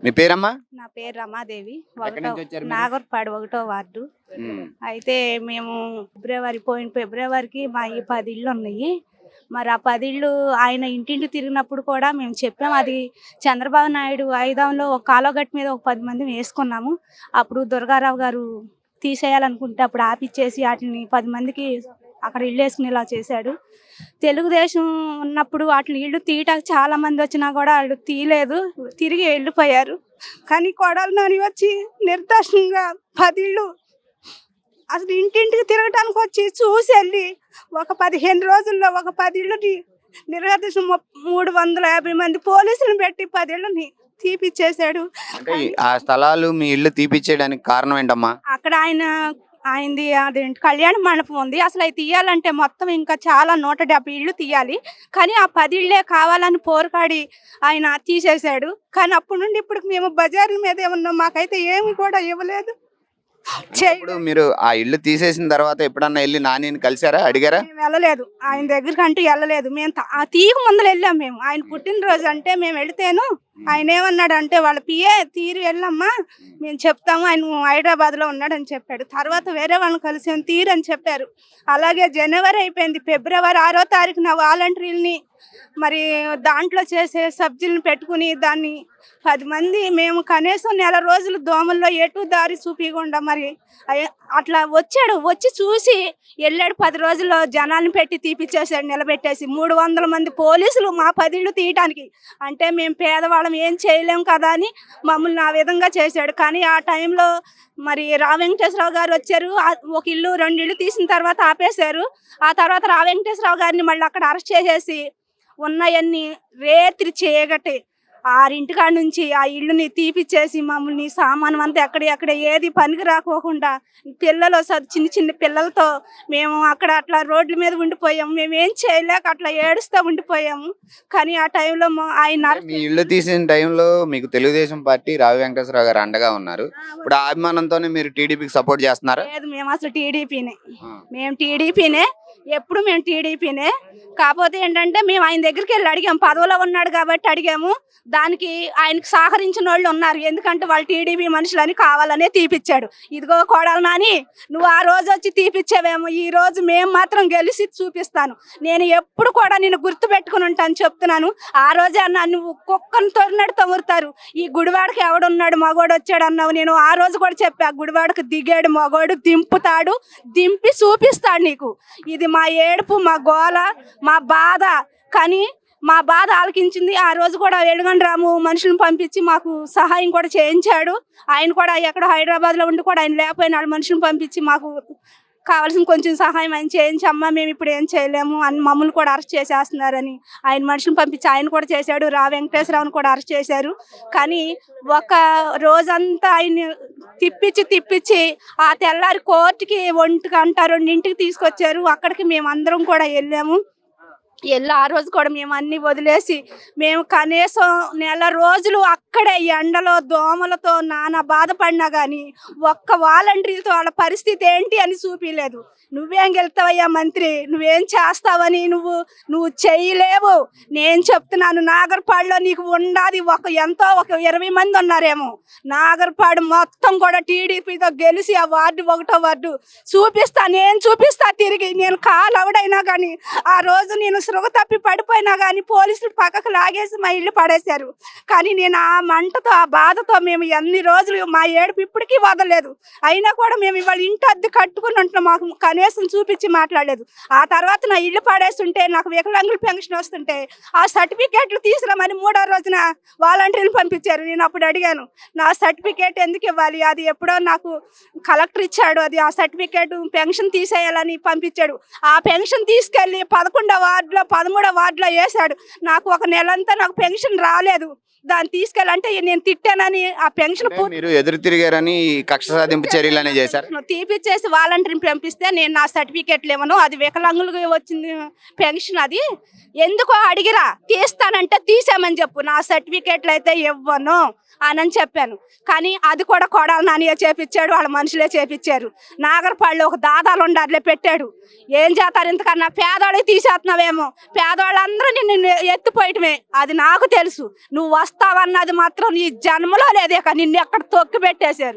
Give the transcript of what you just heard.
మీ పేరమ్మా? నా పేరు రమాదేవి. ఎక్కడి నుంచి వచ్చారు మీరు? నాగర్పాడు 1వ వార్డు. అయితే మేము పోయిన ఫిబ్రవరికి మా ఈ 10 ఇళ్ళు ఉన్నాయి. మరి ఆ 10 ఇళ్ళు ఆయన ఇంటింటి తిరిగినప్పుడు కూడా మేము చెప్పాము. అది చంద్రబాబు నాయుడు ఆయుధంలో ఒక కాలువగట్టు మీద ఒక 10 మంది వేసుకున్నాము. అప్పుడు దుర్గారావు గారు తీసేయాలనుకుంటే అప్పుడు ఆపిచ్చేసి వాటిని 10 మందికి అక్కడ ఇల్లు వేసుకునేలా చేశాడు. తెలుగుదేశం ఉన్నప్పుడు వాటిని ఇల్లు తీయటానికి చాలా మంది వచ్చినా కూడా వాళ్ళు తీయలేదు, తిరిగి వెళ్ళిపోయారు. కానీ కొడాలి నాని వచ్చి నిర్దాక్షిణ్యంగా 10 ఇళ్ళు అసలు ఇంటింటికి తిరగటానికి వచ్చి చూసి వెళ్ళి ఒక 15 రోజుల్లో ఒక 10 ఇళ్ళని నిర్దాక్షిణ్యం 350 మంది పోలీసులను పెట్టి 10 ఇళ్ళని తీపిచ్చేశాడు. ఆ స్థలాలు మీ ఇల్లు తీపిచ్చేయడానికి కారణం ఏంటమ్మా? అక్కడ ఆయనది అదేంటి కళ్యాణ మండపం ఉంది. అసలు అవి తీయాలంటే మొత్తం ఇంకా చాలా 170 ఇళ్ళు తీయాలి. కానీ ఆ 10 ఇళ్ళే కావాలని పోరుకాడి ఆయన తీసేశాడు. కానీ అప్పటి నుండి ఇప్పుడు మేము బజార్ల మీదే ఉన్నాం. మాకైతే ఏమి కూడా ఇవ్వలేదు. ఇప్పుడు మీరు ఆ ఇల్లు తీసేసిన తర్వాత ఎప్పుడన్నా వెళ్ళి నానిని కలిసారా, అడిగారా? మేము వెళ్ళలేదు, ఆయన దగ్గరికి అంటూ వెళ్ళలేదు. మేము ఆ తీగ ముందర వెళ్ళాం. మేము ఆయన పుట్టినరోజు అంటే మేము వెళితేను ఆయన ఏమన్నాడు అంటే వాళ్ళ పిఏ తీరు వెళ్ళమ్మా మేము చెప్తాము, ఆయన హైదరాబాద్లో ఉన్నాడని చెప్పాడు. తర్వాత వేరే వాళ్ళని కలిసి తీరు అని చెప్పారు. అలాగే జనవరి అయిపోయింది. ఫిబ్రవరి 6వ తారీఖున వాలంటీర్ని మరి దాంట్లో చేసే సబ్జీలను పెట్టుకుని దాన్ని 10 మంది మేము కనీసం నెల రోజులు దోమల్లో ఎటు దారి చూపించకుండా మరి అట్లా వచ్చి చూసి వెళ్ళాడు. 10 రోజుల్లో జనాలను పెట్టి తీపిచ్చేసాడు, నిలబెట్టేసి 300 మంది పోలీసులు మా 10 ఇళ్ళు తీయటానికి. అంటే మేము పేదవాళ్ళం ఏం చేయలేం కదా అని మమ్మల్ని ఆ విధంగా చేశాడు. కానీ ఆ టైంలో మరి రా వెంకటేశ్వరరావు గారు వచ్చారు. ఒక ఇల్లు 2 ఇళ్ళు తీసిన తర్వాత ఆపేశారు. ఆ తర్వాత రా వెంకటేశ్వరరావు గారిని మళ్ళీ అక్కడ అరెస్ట్ చేసేసి ఉన్నాయన్ని రేత్రి చేయగట్టి 6 కాడ నుంచి ఆ ఇల్లుని తీపిచ్చేసి మమ్మల్ని సామానం అంతా ఎక్కడ ఏది పనికి రాకోకుండా పిల్లలు చిన్న పిల్లలతో మేము అక్కడ అట్లా రోడ్ల మీద ఉండిపోయాము. మేము ఏం చేయలేక అట్లా ఏడుస్తూ ఉండిపోయాము. కానీ ఆ టైంలో ఆయన మీ ఇల్లు తీసిన టైంలో మీకు తెలుగుదేశం పార్టీ రావి వెంకటేశ్వరరావు గారు అండగా ఉన్నారు. ఇప్పుడు ఆ అభిమానంతోనే మీరు టీడీపీకి సపోర్ట్ చేస్తున్నారా? లేదు, మేము అసలు టీడీపీనే ఎప్పుడు మేము టీడీపీనే. కాకపోతే ఏంటంటే మేము ఆయన దగ్గరికి వెళ్ళి అడిగాము, పదవిలో ఉన్నాడు కాబట్టి అడిగాము. దానికి ఆయనకు సహకరించిన వాళ్ళు ఉన్నారు. ఎందుకంటే వాళ్ళు టీడీపీ మనుషులని కావాలనే తీపిచ్చాడు. ఇదిగో కొడాలి నాని, నువ్వు ఆ రోజు వచ్చి తీపిచ్చావేమో, ఈ రోజు మేము మాత్రం గెలిచి చూపిస్తాను. నేను ఎప్పుడు కూడా నేను గుర్తు పెట్టుకుని ఉంటాను చెప్తున్నాను. ఆ రోజే అన్నా నువ్వు కుక్కను తొరినట్టు తగురుతారు, ఈ గుడివాడకి ఎవడున్నాడు మగోడు వచ్చాడు అన్నావు. నేను ఆ రోజు కూడా చెప్పా, గుడివాడకు దిగాడు మగోడు, దింపుతాడు, దింపి చూపిస్తాడు నీకు. ఇది మా ఏడుపు, మా గోల, మా బాధ. కానీ మా బాధ ఆలకించింది. ఆ రోజు కూడా వెలుగండి రాము మనుషులను పంపించి మాకు సహాయం కూడా చేయించాడు. ఆయన కూడా ఎక్కడ హైదరాబాద్లో ఉండి కూడా ఆయన లేకపోయిన వాళ్ళ మనుషులను పంపించి మాకు కావాల్సిన కొంచెం సహాయం ఆయన చేయించమ్మా, మేము ఇప్పుడు ఏం చేయలేము అని మమ్మల్ని కూడా అరెస్ట్ చేసేస్తున్నారని ఆయన మనుషులను పంపించి ఆయన కూడా చేశాడు. రా వెంకటేశ్వరరావుని కూడా అరెస్ట్ చేశారు. కానీ ఒక రోజంతా ఆయన్ని తిప్పించి ఆ తెల్లారి కోర్టుకి 1 గంట 2 తీసుకొచ్చారు. అక్కడికి మేము అందరం కూడా వెళ్ళాము. ఆ రోజు కూడా మేము అన్ని వదిలేసి మేము కనీసం నెల రోజులు అక్కడే ఎండలో దోమలతో నానా బాధపడినా కానీ ఒక్క వాలంటీర్లతో వాళ్ళ పరిస్థితి ఏంటి అని చూపించలేదు. నువ్వేం గెలుతావయ్యా మంత్రి, నువ్వేం చేస్తావని నువ్వు చేయలేవు. నేను చెప్తున్నాను, నాగర్పాడులో నీకు ఉండాది ఒక 20 మంది ఉన్నారేమో. నాగర్పాడు మొత్తం కూడా టీడీపీతో గెలిచి ఆ వార్డు 1వ వార్డు నేను చూపిస్తా తిరిగి. నేను కాలవడైనా కానీ ఆ రోజు నేను సృగ తప్పి పడిపోయినా కానీ పోలీసులు పక్కకు లాగేసి మా ఇల్లు పడేశారు. కానీ నేను ఆ మంటతో ఆ బాధతో మేము ఎన్ని రోజులు మా ఏడుపు ఇప్పటికీ వదలలేదు. అయినా కూడా మేము ఇవాళ ఇంటి అద్దె కట్టుకుని ఉంటున్నాం, మాకు కనీసం చూపించి మాట్లాడలేదు. ఆ తర్వాత నా ఇల్లు పడేస్తుంటే నాకు వికలాంగుల పెన్షన్ వస్తుంటే ఆ సర్టిఫికేట్లు తీసుకురామని 3వ రోజున వాలంటీర్లు పంపించారు. నేను అప్పుడు అడిగాను, నా సర్టిఫికేట్ ఎందుకు ఇవ్వాలి, అది ఎప్పుడో నాకు కలెక్టర్ ఇచ్చాడు, అది ఆ సర్టిఫికేట్ పెన్షన్ తీసేయాలని పంపించాడు. ఆ పెన్షన్ తీసుకెళ్ళి 11వ వార్డులో 13వ వార్డులో వేశాడు. నాకు ఒక నెలంతా నాకు పెన్షన్ రాలేదు. దాన్ని తీసుకెళ్ళంటే నేను తిట్టానని ఆ పెన్షన్ మీరు ఎదురు తిరిగారని కక్ష సాధింపు చర్యలు చేశారు. తీపిచ్చేసి వాలంటీర్ని పంపిస్తే నేను నా సర్టిఫికేట్లు ఇవ్వను, అది వికలాంగులకు వచ్చింది పెన్షన్, అది ఎందుకో అడిగిరా, తీస్తానంటే తీసామని చెప్పు, నా సర్టిఫికేట్లు అయితే ఇవ్వను అని చెప్పాను. కానీ అది కూడా కొడాలి నానియే చేపించాడు, వాళ్ళ మనుషులే చేపించారు. నాగర్పాడులో ఒక దాదాలు ఉండారులే పెట్టాడు. ఏం చేస్తారు ఇంతకన్నా, పేదవాళ్ళకి తీసేస్తున్నావేమో, పేదవాళ్ళందరూ నిన్ను ఎత్తిపోయటమే, అది నాకు తెలుసు. నువ్వు వస్తావన్నది మాత్రం నీ జన్మలో లేదే, నిన్ను ఎక్కడ తొక్కి పెట్టేశారు.